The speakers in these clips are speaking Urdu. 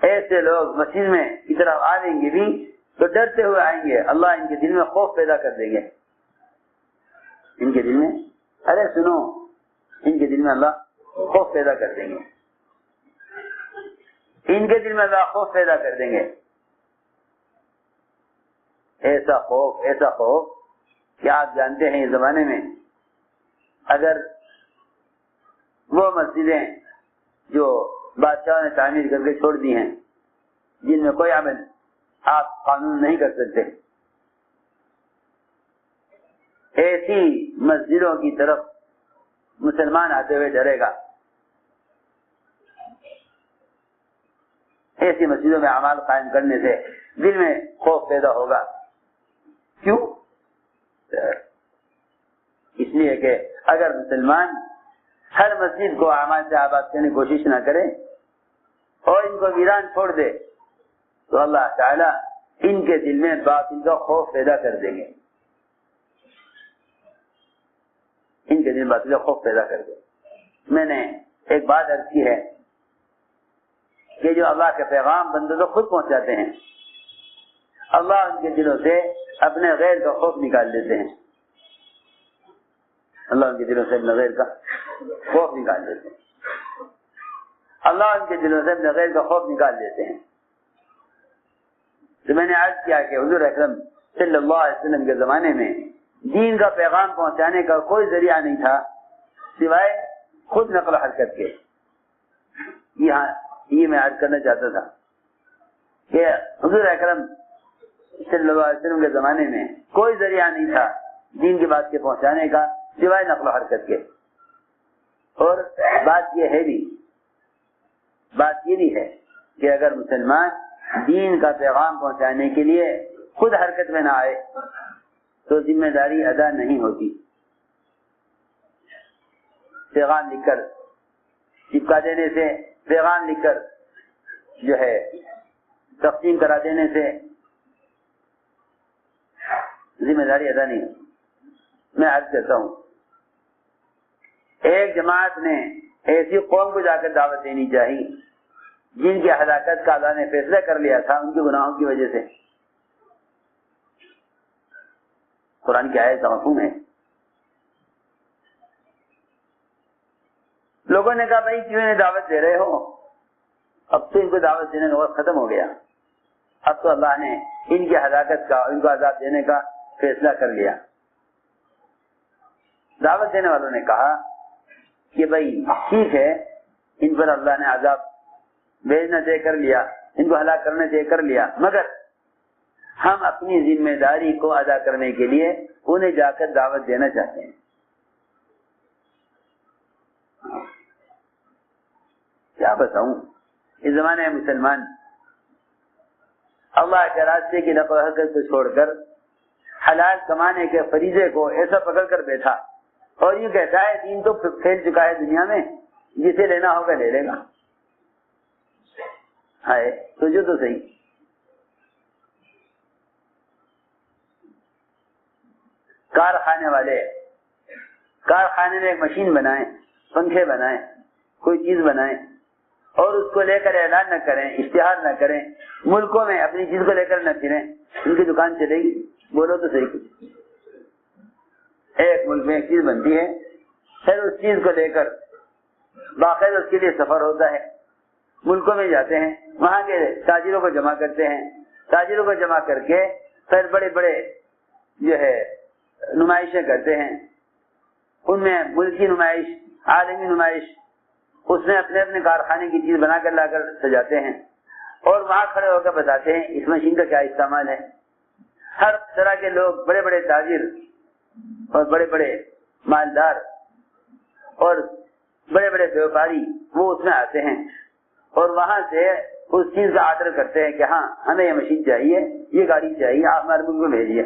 ایسے لوگ مسجد میں کی طرف آئیں گے بھی تو ڈرتے ہوئے آئیں گے، اللہ ان کے دل میں خوف پیدا کر دیں گے، ان کے دل میں، ارے سنو، ان کے دل میں اللہ خوف پیدا کر دیں گے، ان کے دل میں اللہ خوف پیدا کر دیں گے، ایسا خوف کہ آپ جانتے ہیں اس زمانے میں اگر وہ مسجدیں جو بادشاہوں نے تعمیر کر کے چھوڑ دی ہیں، جن میں کوئی عمل آپ قانون نہیں کر سکتے، ایسی مسجدوں کی طرف مسلمان آتے ہوئے ڈرے گا، ایسی مسجدوں میں اعمال قائم کرنے سے دل میں خوف پیدا ہوگا۔ کیوں؟ اس لیے کہ اگر مسلمان ہر مسجد کو اعمال سے آباد کرنے کی کوشش نہ کرے اور ان کو ویران چھوڑ دے تو اللہ تعالیٰ ان کے دل میں باطل کا خوف پیدا کر دیں گے، ان کے دل میں باطل کا خوف پیدا کر دیں گے۔ میں نے ایک بات عرض کی ہے کہ جو اللہ کے پیغام بندوں کو خود پہنچاتے ہیں، اللہ ان کے دلوں سے اپنے غیر کا خوف نکال دیتے ہیں، اللہ ان کے دلوں سے اپنے غیر کا خوف نکال دیتے ہیں، اللہ ان کے دلوں سے اپنے غیر کا خوف نکال دیتے ہیں۔ تو میں نے عرض کیا کہ حضور اکرم صلی اللہ علیہ وسلم کے زمانے میں دین کا پیغام پہنچانے کا کوئی ذریعہ نہیں تھا سوائے خود نقل و حرکت کے۔ یہ میں عرض کرنا چاہتا تھا کہ حضور اکرم صلی اللہ علیہ وسلم کے زمانے میں کوئی ذریعہ نہیں تھا دین کی بات کے پہنچانے کا سوائے نقل و حرکت کے۔ اور بات یہ بھی ہے کہ اگر مسلمان دین کا پیغام پہنچانے کے لیے خود حرکت میں نہ آئے تو ذمہ داری ادا نہیں ہوتی۔ پیغام لکھ کر چپکا دینے سے، پیغام لکھ کر جو ہے تقسیم کرا دینے سے ذمہ داری ادا نہیں ہوتی۔ میں عرض کرتا ہوں، ایک جماعت نے ایسی قوم کو جا کر دعوت دینی چاہیے جن کی ہلاکت کا اللہ نے فیصلہ کر لیا تھا ان کے گناہوں کی وجہ سے۔ قرآن کی آیت کا مفہوم ہے۔ لوگوں نے کہا بھائی کیوں انہیں دعوت دے رہے ہو، اب تو ان کو دعوت دینے کا وقت ختم ہو گیا، اب تو اللہ نے ان کی ہلاکت کا، ان کو عذاب دینے کا فیصلہ کر لیا۔ دعوت دینے والوں نے کہا کہ بھائی ٹھیک ہے، ان پر اللہ نے عذاب بھیجنا طے کر لیا، ان کو ہلاک کرنا طے کر لیا، مگر ہم اپنی ذمہ داری کو ادا کرنے کے لیے انہیں جا کر دعوت دینا چاہتے ہیں۔ کیا بتاؤں، اس زمانے میں مسلمان اللہ کے راستے کی نقل و حرکت کو چھوڑ کر حلال کمانے کے فریضے کو ایسا پکڑ کر بیٹھا اور یہ کہتا ہے دین تو پھیل چکا ہے دنیا میں، جسے لینا ہوگا لے لے گا۔ ہائے سوچو تو صحیح، کارخانے میں ایک مشین بنائیں، پنکھے بنائیں، کوئی چیز بنائیں اور اس کو لے کر اعلان نہ کریں، اشتہار نہ کریں، ملکوں میں اپنی چیز کو لے کر نہ پھریں، ان کی دکان چلے گی؟ بولو تو صحیح۔ ایک ملک میں ایک چیز بنتی ہے، پھر اس چیز کو لے کر باقاعدہ اس کے لیے سفر ہوتا ہے، ملکوں میں جاتے ہیں، وہاں کے تاجروں کو جمع کرتے ہیں، تاجروں کو جمع کر کے پھر بڑے بڑے جو ہے نمائشیں کرتے ہیں، ان میں ملکی نمائش، عالمی نمائش، اس میں اپنے اپنے کارخانے کی چیز بنا کر لا کر سجاتے ہیں اور وہاں کھڑے ہو کر بتاتے ہیں اس مشین کا کیا استعمال ہے۔ ہر طرح کے لوگ، بڑے بڑے تاجر اور بڑے بڑے مالدار اور بڑے بڑے بیوپاری وہ اس میں آتے ہیں اور وہاں سے اس چیز کا آرڈر کرتے ہیں کہ ہاں ہمیں یہ مشین چاہیے، یہ گاڑی چاہیے، آپ ہمارے ملک میں بھیجیے۔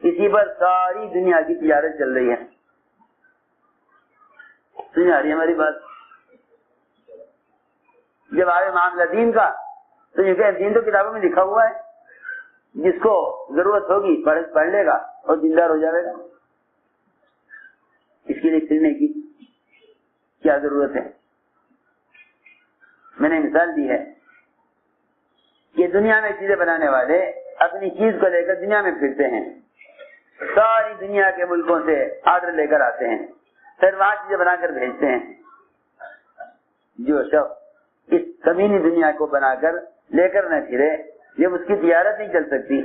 اسی پر ساری دنیا کی تجارت چل رہی ہے۔ سمجھ آ رہی ہے ہماری بات؟ جب آئے معاملہ دین کا تو یہ کہ دین تو کتابوں میں لکھا ہوا ہے، جس کو ضرورت ہوگی پڑھ لے گا اور دیندار ہو جائے گا۔ اس کے لیے پھرنے کی کیا ضرورت ہے؟ میں نے مثال دی ہے دنیا میں چیزیں بنانے والے اپنی چیز کو لے کر دنیا میں پھرتے ہیں، ساری دنیا کے ملکوں سے آرڈر لے کر آتے ہیں، پھر وہاں چیزیں بنا کر بھیجتے ہیں۔ جو شخص اس کمینی دنیا کو بنا کر لے کر نہ پھرے، جب اس کی تجارت نہیں چل سکتی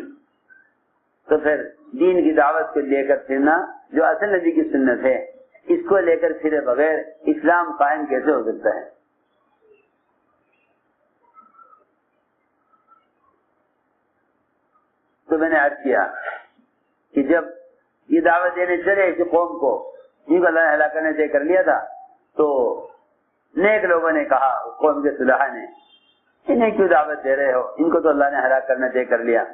تو پھر دین کی دعوت کو لے کر پھرنا جو اصل نبی کی سنت ہے، اس کو لے کر پھرے بغیر اسلام قائم کیسے ہو سکتا ہے؟ تو میں نے عرض کیا کہ جب یہ دعوت دینے چلے اس قوم کو، جن کو اللہ نے ہلاک کرنے طے کر لیا تھا، تو نیک لوگوں نے کہا، قوم کے صلحاء نے، انہیں کیوں دعوت دے رہے ہو، ان کو تو اللہ نے ہلاک کرنے طے کر لیا۔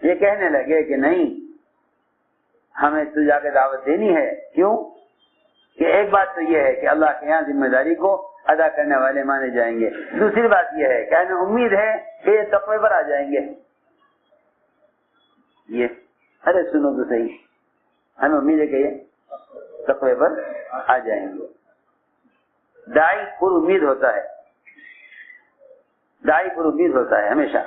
یہ کہنے لگے کہ نہیں، ہمیں تو جا کے دعوت دینی ہے۔ کیوں؟ کہ ایک بات تو یہ ہے کہ اللہ کے یہاں ذمہ داری کو ادا کرنے والے مانے جائیں گے، دوسری بات یہ ہے کہ ہمیں امید ہے کہ یہ تقوی پر آ جائیں گے۔ یہ ارے سنو تو صحیح، ہمیں امید ہے کہ یہ تقوی پر آ جائیں گے۔ داعی پر امید ہوتا ہے، داعی پر امید ہوتا ہے ہمیشہ۔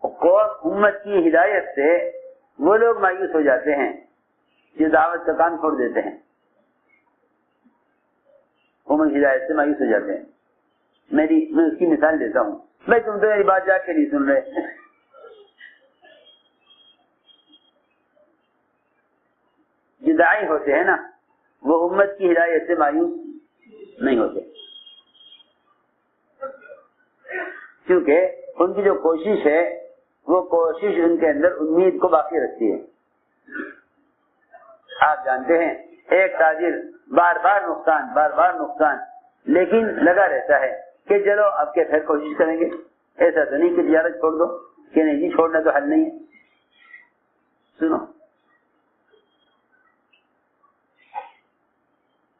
قوم امت کی ہدایت سے وہ لوگ مایوس ہو جاتے ہیں جو دعوت کا کام چھوڑ دیتے ہیں، امت کی ہدایت سے مایوس ہو جاتے ہیں۔ میں اس کی مثال دیتا ہوں، بھائی تم تو میری بات جا کے نہیں سن رہے۔ جو داعی ہوتے ہیں نا، وہ امت کی ہدایت سے مایوس نہیں ہوتے، کیونکہ ان کی جو کوشش ہے وہ کوشش ان کے اندر امید کو باقی رکھتی ہے۔ آپ جانتے ہیں ایک تاجر بار بار نقصان لیکن لگا رہتا ہے کہ چلو اب کے پھر کوشش کریں گے، ایسا تو نہیں کہ تجارت چھوڑ دو، کہ نہیں جی چھوڑنا تو حل نہیں ہے۔ سنو،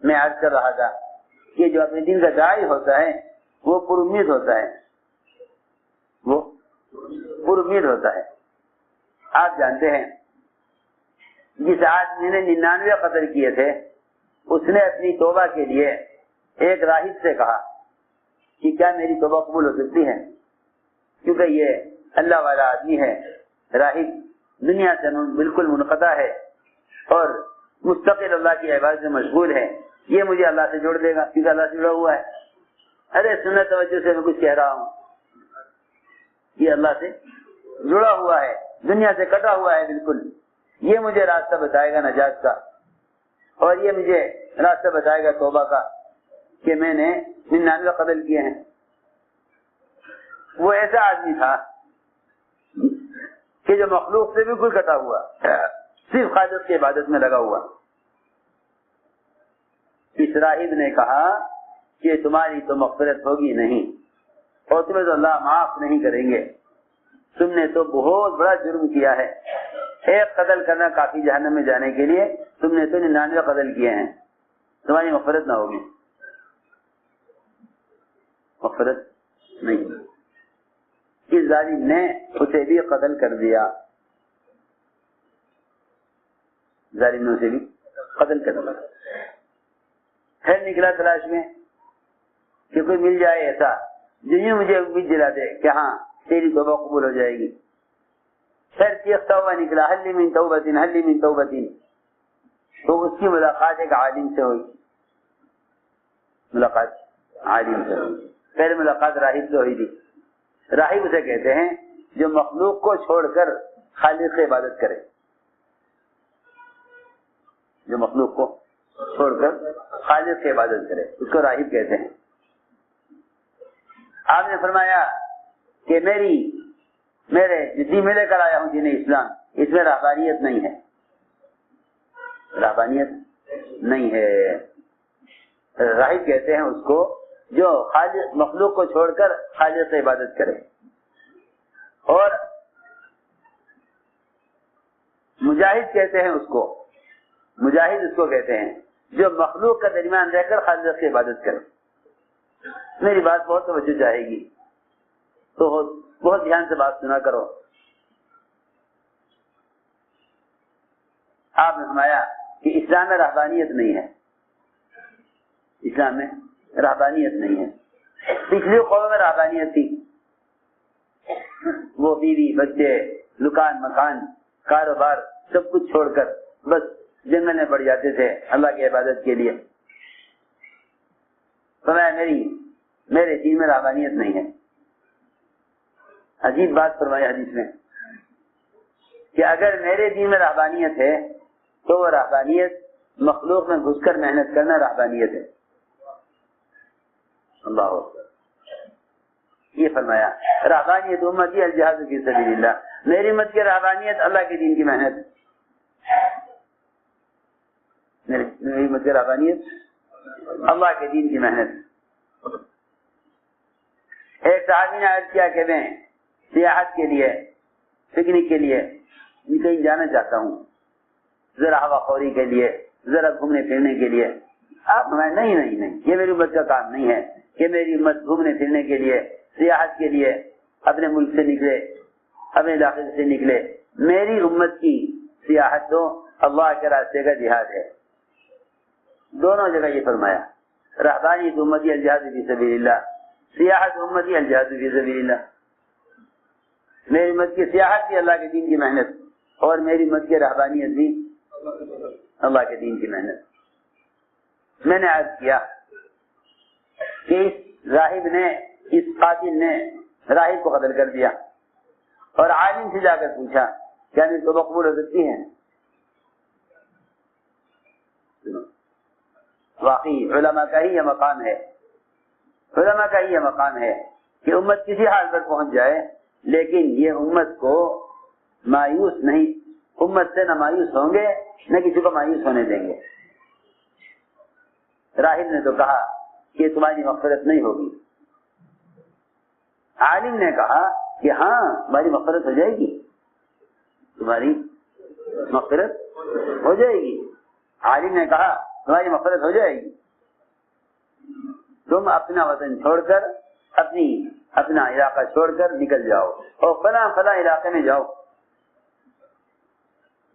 میں عرض کر رہا تھا کہ جو اپنے دین کا داعی ہوتا ہے وہ پر امید ہوتا ہے، وہ پر امید ہوتا ہے۔ آپ جانتے ہیں جس آدمی نے 99 قتل کیے تھے، اس نے اپنی توبہ کے لیے ایک راہب سے کہا کہ کیا میری توبہ قبول ہو سکتی ہے، کیونکہ یہ اللہ والا آدمی ہے، راہب دنیا سے بالکل منقطع ہے اور مستقل اللہ کی عبادت سے مشغول ہے، یہ مجھے اللہ سے جوڑ دے گا کیونکہ اللہ سے جڑا ہوا ہے۔ ارے سننا توجہ سے میں کچھ کہہ رہا ہوں، یہ اللہ سے جڑا ہوا ہے، دنیا سے کٹا ہوا ہے بالکل، یہ مجھے راستہ بتائے گا نجات کا، اور یہ مجھے راستہ بتائے گا توبہ کا، کہ میں نے 99 قتل کیے ہیں۔ وہ ایسا آدمی تھا کہ جو مخلوق سے بالکل کٹا ہوا، صرف خالق کی عبادت میں لگا ہوا۔ اس راہب نے کہا کہ تمہاری تو مغفرت ہوگی نہیں اور تمہیں تو اللہ معاف نہیں کریں گے، تم نے تو بہت بڑا جرم کیا ہے، ایک قتل کرنا کافی جہنم میں جانے کے لیے، تم نے تو 99 قتل کیے ہیں، تمہاری مغفرت نہ ہوگی، مغفرت نہیں۔ اس ظالم نے اسے بھی قتل کر دیا، ظالم نے اسے بھی قتل کر دیا۔ پھر نکلا تلاش میں کہ کوئی مل جائے ایسا جو یوں مجھے امید دلا دے کہ ہاں تیری توبہ قبول ہو جائے گی۔ پھر چیختا ہوا نکلا، حل من توبۃ حل من توبۃ، تو اس کی ملاقات ایک عالم سے ہوئی، ملاقات عالم سے ہوئی۔ پہلے ملاقات راہب سے ہوئی تھی۔ راہب اسے کہتے ہیں جو مخلوق کو چھوڑ کر خالق کی عبادت کرے، جو مخلوق کو چھوڑ کر خالق کی عبادت کرے، اس کو راہب کہتے ہیں۔ آپ نے فرمایا کہ میرے جتنی میں لے کر آیا ہوں دین اسلام، اس میں رہبانیت نہیں ہے، رہبانیت نہیں ہے۔ راہب کہتے ہیں اس کو جو خالق مخلوق کو چھوڑ کر خالق کی عبادت کرے، اور مجاہد کہتے ہیں اس کو، مجاہد اس کو کہتے ہیں جو مخلوق کا درمیان رہ کر خالق کی عبادت کرے۔ میری بات بہت توجہ چاہے گی تو بہت دھیان سے بات سنا کرو۔ آپ نے فرمایا کہ اسلام میں رہبانیت نہیں ہے، اسلام میں رہبانیت نہیں ہے۔ پچھلی قوموں میں رہبانیت تھی، وہ بیوی بچے دکان مکان کاروبار سب کچھ چھوڑ کر بس جنگل میں پڑ جاتے تھے اللہ کی عبادت کے لیے. فرمایا میرے دین میں رحمانیت نہیں ہے. عجیب بات فرمائی حدیث میں کہ اگر میرے دین میں رحمانیت ہے تو وہ رحمانیت مخلوق میں گھس کر محنت کرنا رحمانیت ہے. اللہ اکبر. یہ فرمایا رحمانیت امتی الجہاد فی سبیل اللہ. میری امت کی رحمانیت اللہ کے دین کی محنت. میری امت کی رحمانیت اللہ کے دین کی محنت. ایک صحابی نے عرض کیا کہ میں سیاحت کے لیے پکنک کے لیے کہیں جانا چاہتا ہوں, ذرا ہوا خوری کے لیے, ذرا گھومنے پھرنے کے لیے. آپ نہیں یہ میری امت کا کام نہیں ہے کہ میری امت گھومنے پھرنے کے لیے سیاحت کے لیے اپنے ملک سے نکلے, اپنے علاقے سے نکلے. میری امت کی سیاحت تو اللہ کے راستے کا جہاد ہے. دونوں جگہ یہ فرمایا رہبانیت امتی الجہاد فی سبیل اللہ, سیاحت امتی الجہاد فی سبیل اللہ. میری امت کی سیاحت بھی اللہ کے دین کی محنت اور میری امت کی رہبانیت بھی اللہ کے دین کی محنت. میں نے عرض کیا کہ اس راہب نے, اس قاتل نے راہب کو قتل کر دیا اور عالم سے جا کر پوچھا کیا میری توبہ قبول ہو سکتی ہے؟ واقعی علماء کا ہی یہ مقام ہے, علماء کا ہی یہ مقام ہے کہ امت کسی حال پر پہنچ جائے لیکن یہ امت کو مایوس نہیں, امت سے نہ مایوس ہوں گے نہ کسی کو مایوس ہونے دیں گے. راہب نے تو کہا کہ تمہاری مغفرت نہیں ہوگی. عالم نے کہا کہ ہاں تمہاری مغفرت ہو جائے گی, تمہاری مغفرت ہو جائے گی. عالم نے کہا تمہاری مغفرت ہو جائے گی, تم اپنا وطن چھوڑ کر اپنا علاقہ چھوڑ کر نکل جاؤ اور فلاں علاقے میں جاؤ.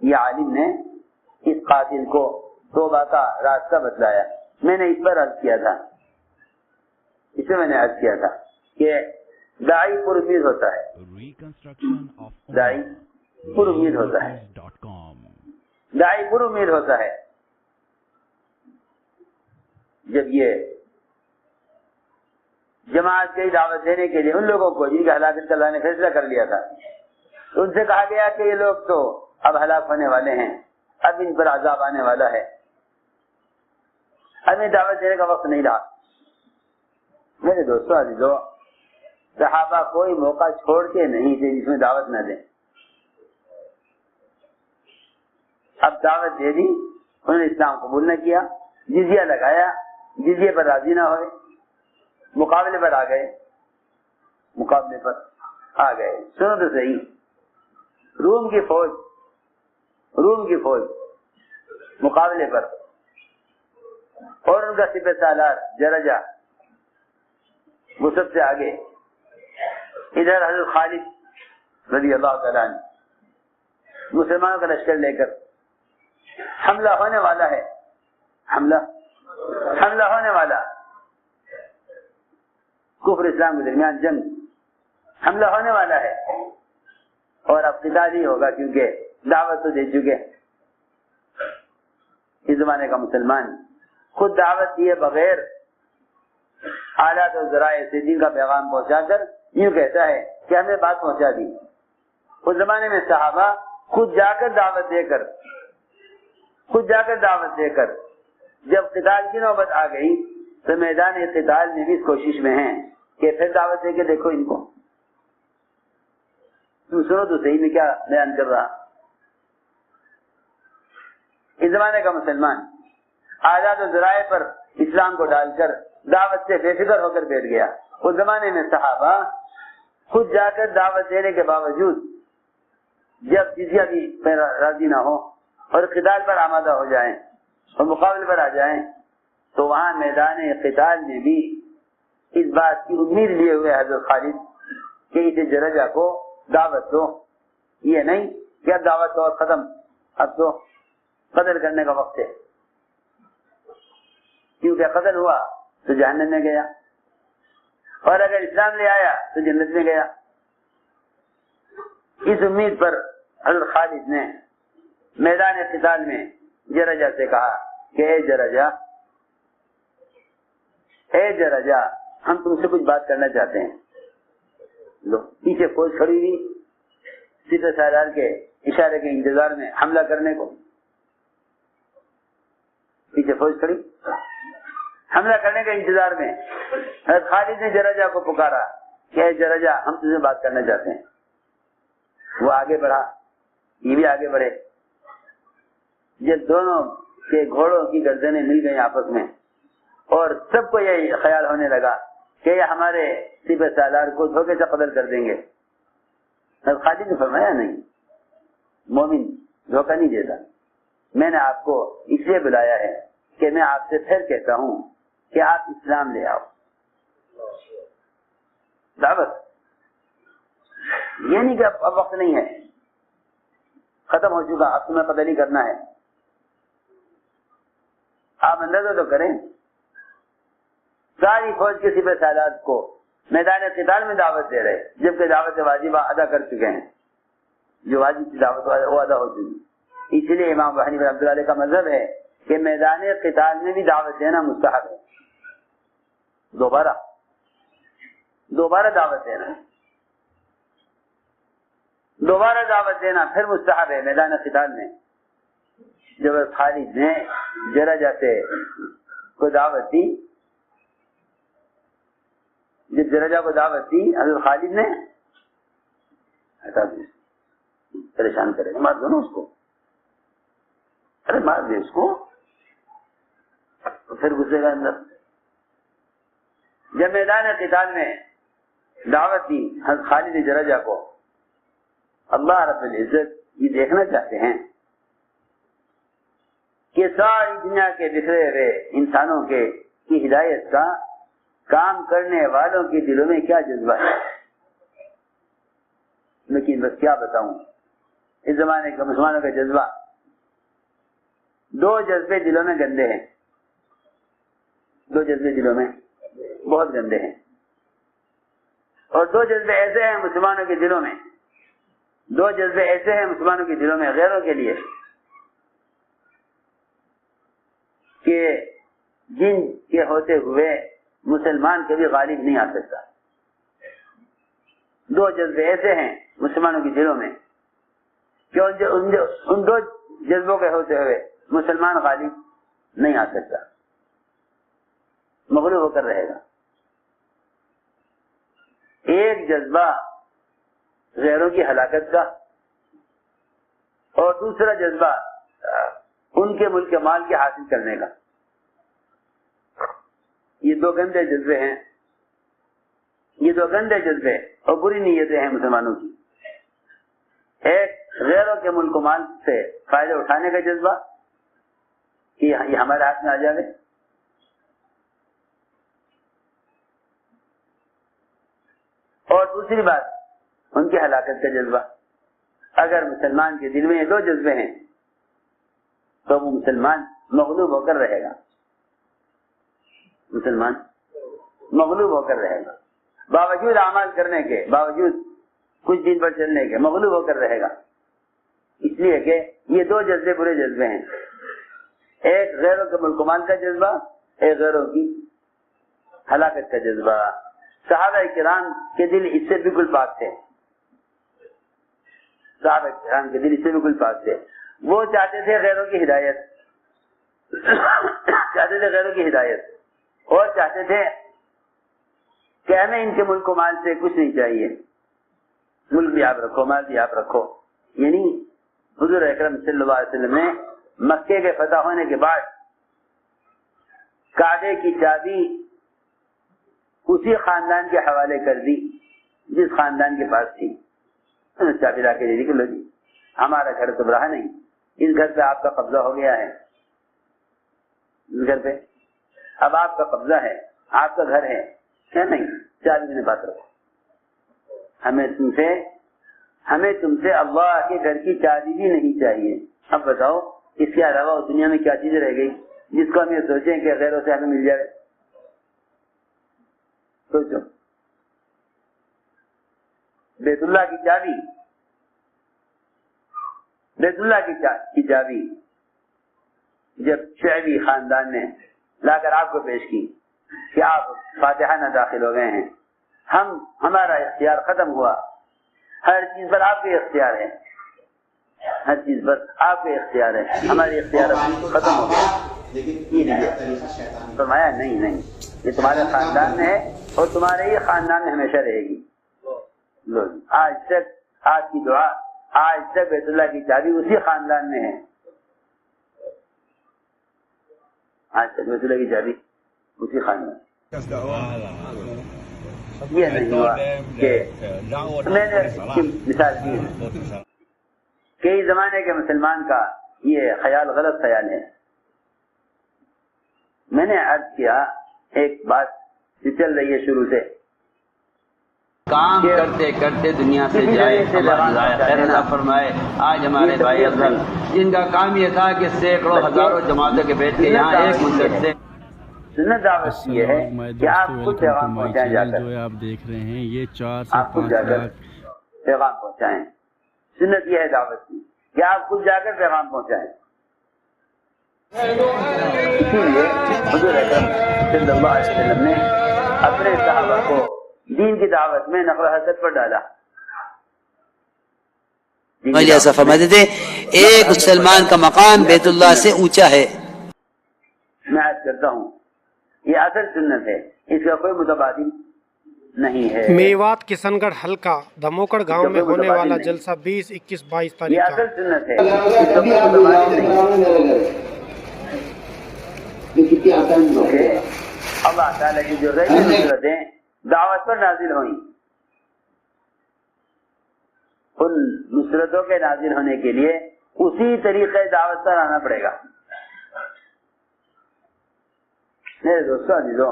یہ عالم نے اس قاتل کو توبہ کا راستہ بتلایا. میں نے اس پر عرض کیا تھا, اسے میں نے عرض کیا تھا کہ داعی پر امید ہوتا ہے, داعی پر امید ہوتا ہے, داعی پر امید ہوتا ہے. جب یہ جماعت کی دعوت دینے کے لیے ان لوگوں کو جن کی ہلاکت کا اللہ نے فیصلہ کر لیا تھا, تو ان سے کہا گیا کہ یہ لوگ تو اب ہلاک ہونے والے ہیں, اب ان پر عذاب آنے والا ہے, اب انہیں دعوت دینے کا وقت نہیں رہا. میرے دوستوں عزیزوں, صحابہ کوئی موقع چھوڑتے نہیں تھے جس میں دعوت نہ دیں. اب دعوت دے دی, انہوں نے اسلام قبول نہ کیا, جزیہ لگایا, جزیے پر راضی نہ ہوئے, مقابلے پر آ گئے, مقابلے پر آ گئے. سنو تو صحیح, روم کی فوج مقابلے پر, اور ان کا سپہ سالار جرجا وہ سب سے آگے. ادھر حضرت خالد رضی اللہ تعالیٰ عنہ مسلمانوں کا لشکر لے کر حملہ ہونے والا ہے, حملہ ہونے والا, کفر اسلام کے درمیان جنگ, حملہ ہونے والا ہے. اور اب قتال ہی ہوگا کیونکہ دعوت تو دے چکے. اس زمانے کا مسلمان خود دعوت دیے بغیر آلات و ذرائع سے دین کا پیغام پہنچا کر یوں کہتا ہے کہ ہمیں بات پہنچا دی. اس زمانے میں صحابہ خود جا کر دعوت دے کر جب قتال کی نوبت آ گئی تو میدان قتال میں بھی اس کوشش میں ہیں کہ پھر دعوت دے کے دیکھو ان کو. تم سنو تو صحیح میں کیا بیان کر رہا. اس زمانے کا مسلمان آزاد و ذرائع پر اسلام کو ڈال کر دعوت سے بے فکر ہو کر بیٹھ گیا. اس زمانے میں صحابہ خود جا کر دعوت دینے کے باوجود جب جزیہ بھی راضی نہ ہو اور قتال پر آمادہ ہو جائیں اور مقابلے پر آ جائیں تو وہاں میدان قتال میں بھی اس بات کی امید لیے ہوئے حضرت خالد کہ اسے جرجا کو دعوت دو. یہ نہیں کہ اب دعوت تو ختم, اب تو قتل کرنے کا وقت ہے, کیونکہ قتل ہوا تو جہنم میں گیا اور اگر اسلام لے آیا تو جنت میں گیا. اس امید پر حضرت خالد نے میدان قتال میں جرجہ سے کہا کہ اے جرجہ ہم تم سے کچھ بات کرنا چاہتے ہیں. لو پیچھے فوج کھڑی ہوئی سپہ سالار کے اشارے کے انتظار میں حملہ کرنے کو. پیچھے فوج کھڑی حملہ کرنے کے انتظار میں حضرت خالد نے جرجہ کو پکارا کہ اے جرجہ ہم تم سے بات کرنا چاہتے ہیں. وہ آگے بڑھا, یہ بھی آگے بڑھے. جب دونوں کے گھوڑوں کی گردنیں مل گئی آپس میں اور سب کو یہ خیال ہونے لگا کہ یہ ہمارے سپہ سالار کو دھوکے سے قتل کر دیں گے. حضرت خالد نے فرمایا نہیں, مومن دھوکہ نہیں دیتا. میں نے آپ کو اس لیے بلایا ہے کہ میں آپ سے پھر کہتا ہوں کہ آپ اسلام لے آؤ. دعوت یہ نہیں کہ اب وقت نہیں ہے, ختم ہو چکا, اب تمہیں قتل ہی کرنا ہے. آپ اندازہ تو کریں, ساری فوج کے سپہ سالار کو میدان قتال میں دعوت دے رہے جبکہ دعوت واجبہ ادا کر چکے ہیں. جو واجب کی دعوت وہ ادا ہو چکی. اس لیے امام ابو حنیفہ رحمۃ اللہ علیہ کا مذہب ہے کہ میدان قتال میں بھی دعوت دینا مستحب ہے. دوبارہ دعوت دینا پھر مستحب ہے میدان قتال میں. جب خالد نے جرجہ سے کو دعوت دی, جب جرجہ کو دعوت دی حضرت خالد نے پریشان کرے, مار دو نا اس کو, ارے مار دے اس کو, پھر گھسے گا اندر. جب میدان قتال میں دعوت دی حضرت خالد جرجہ کو, اللہ رب العزت یہ دیکھنا چاہتے ہیں کہ ساری دنیا کے بکھرے ہوئے انسانوں کی ہدایت کا کام کرنے والوں کے دلوں میں کیا جذبہ ہے. لیکن بس کیا بتاؤں, اس زمانے کے مسلمانوں کا جذبہ, دو جذبے دلوں میں گندے ہیں, بہت گندے ہیں. اور دو جذبے ایسے ہیں مسلمانوں کے دلوں میں, غیروں کے لیے, کہ جن کے ہوتے ہوئے مسلمان کبھی غالب نہیں آ سکتا. دو جذبے ایسے ہیں مسلمانوں کے دلوں میں کہ ان دو جذبوں کے ہوتے ہوئے مسلمان غالب نہیں آ سکتا, مغلوب ہو کر رہے گا. ایک جذبہ غیروں کی ہلاکت کا اور دوسرا جذبہ ان کے ملک مال کے حاصل کرنے کا. یہ دو گندے جذبے اور بری نیتیں ہیں مسلمانوں کی. ایک غیروں کے ملک و مال سے فائدہ اٹھانے کا جذبہ کہ یہ ہمارے ہاتھ میں آ جائے, اور دوسری بات ان کی ہلاکت کا جذبہ. اگر مسلمان کے دل میں یہ دو جذبے ہیں تو وہ مسلمان مغلوب ہو کر رہے گا, باوجود اعمال کرنے کے, باوجود کچھ دن پر چلنے کے مغلوب ہو کر رہے گا. اس لیے کہ یہ دو جذبے برے جذبے ہیں, ایک غیروں کے ملک و مال کا جذبہ, ایک غیروں کی ہلاکت کا جذبہ. صحابہ کرام کے دل اس سے بالکل پاک تھے. وہ چاہتے تھے غیروں کی ہدایت, اور چاہتے تھے کہ ہمیں ان کے ملک و مال سے کچھ نہیں چاہیے, ملک بھی آپ رکھو, مال بھی آپ رکھو. یعنی حضور اکرم صلی اللہ علیہ وسلم نے مکے کے فتح ہونے کے بعد کعبے کی چابی اسی خاندان کے حوالے کر دی جس خاندان کے پاس تھی. چابی لا کے دے دی کہ لو جی ہمارا گھر تو رہا نہیں, اس گھر پہ آپ کا قبضہ ہو گیا ہے, اس گھر پہ اب آپ کا قبضہ ہے, آپ کا گھر ہے, کیا نہیں, چابی میں بات رکھو. ہمیں تم سے اللہ کے گھر کی چابی بھی نہیں چاہیے. اب بتاؤ اس کے علاوہ اس دنیا میں کیا چیز رہ گئی جس کو ہم یہ سوچیں کہ غیروں سے ہمیں مل جائے. سوچو, بیت اللہ کی چابی بیت اللہ کی چابی جب شعیبی خاندان نے لا کر آپ کو پیش کی کہ آپ فاتحہ نہ داخل ہو گئے ہیں، ہمارا اختیار ختم ہوا، ہر چیز پر آپ کے اختیار ہے، ہر چیز پر آپ کے اختیار ہے، ہماری اختیار ختم ہو گیا. فرمایا نہیں، یہ تمہارے خاندان میں ہے اور تمہارے ہی خاندان میں ہمیشہ رہے گی. آج تک آپ کی دعا، آج تک بیت اللہ کی چابی اسی خاندان میں ہے. آج تک بیت اللہ کی چابی اسی خاندان. یہ نہیں ہوا کہ میں نے مثال دی کئی زمانے کے مسلمان کا یہ خیال غلط خیال ہے. میں نے عرض کیا ایک بات جو چل رہی ہے شروع سے، کام کرتے کرتے دنیا سے جائے، اللہ خیر عطا فرمائے. آج ہمارے بھائی افضل جن کا کام یہ تھا کہ سینکڑوں ہزاروں جماعتوں کے بیٹھ کے یہاں ایک منظر سے سنت دعوت یہ ہے کہ آپ خود پیغام پہنچائیں، جا کر جو ہے آپ دیکھ رہے ہیں یہ 4 سے آپ خود 5 جا کر لاکھ پیغام پہنچائیں. سنت یہ ہے دعوت کی کہ آپ خود جا کر پیغام پہنچائیں. اسی لیے حضور اکرم صلی اللہ علیہ وسلم نے اپنے صحابہ کو دین کی دعوت میں نقل و حرکت پر ڈالا. ایسا فرماتے تھے ایک مسلمان کا مقام بیت اللہ سے اونچا ہے. میں عرض کرتا ہوں یہ اصل سنت ہے، اس کا کوئی متبادل نہیں ہے. میوات کشن گڑھ حلقہ دھموکڑ گاؤں میں ہونے والا جلسہ 20، 21، 22 یہ تاریخ اصل سنت ہے، اس کا کوئی متبادل نہیں ہے. اللہ تعالیٰ کی جو غیبی نصرتیں دعوت پر نازل ہوئیں، ان نصرتوں کے نازل ہونے کے لیے اسی طریقے دعوت پر آنا پڑے گا. میرے دوستوں عزیزوں،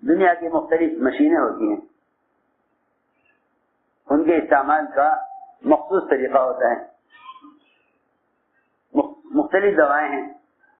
دنیا کی مختلف مشینیں ہوتی ہیں، ان کے استعمال کا مخصوص طریقہ ہوتا ہے. مختلف دوائیں ہیں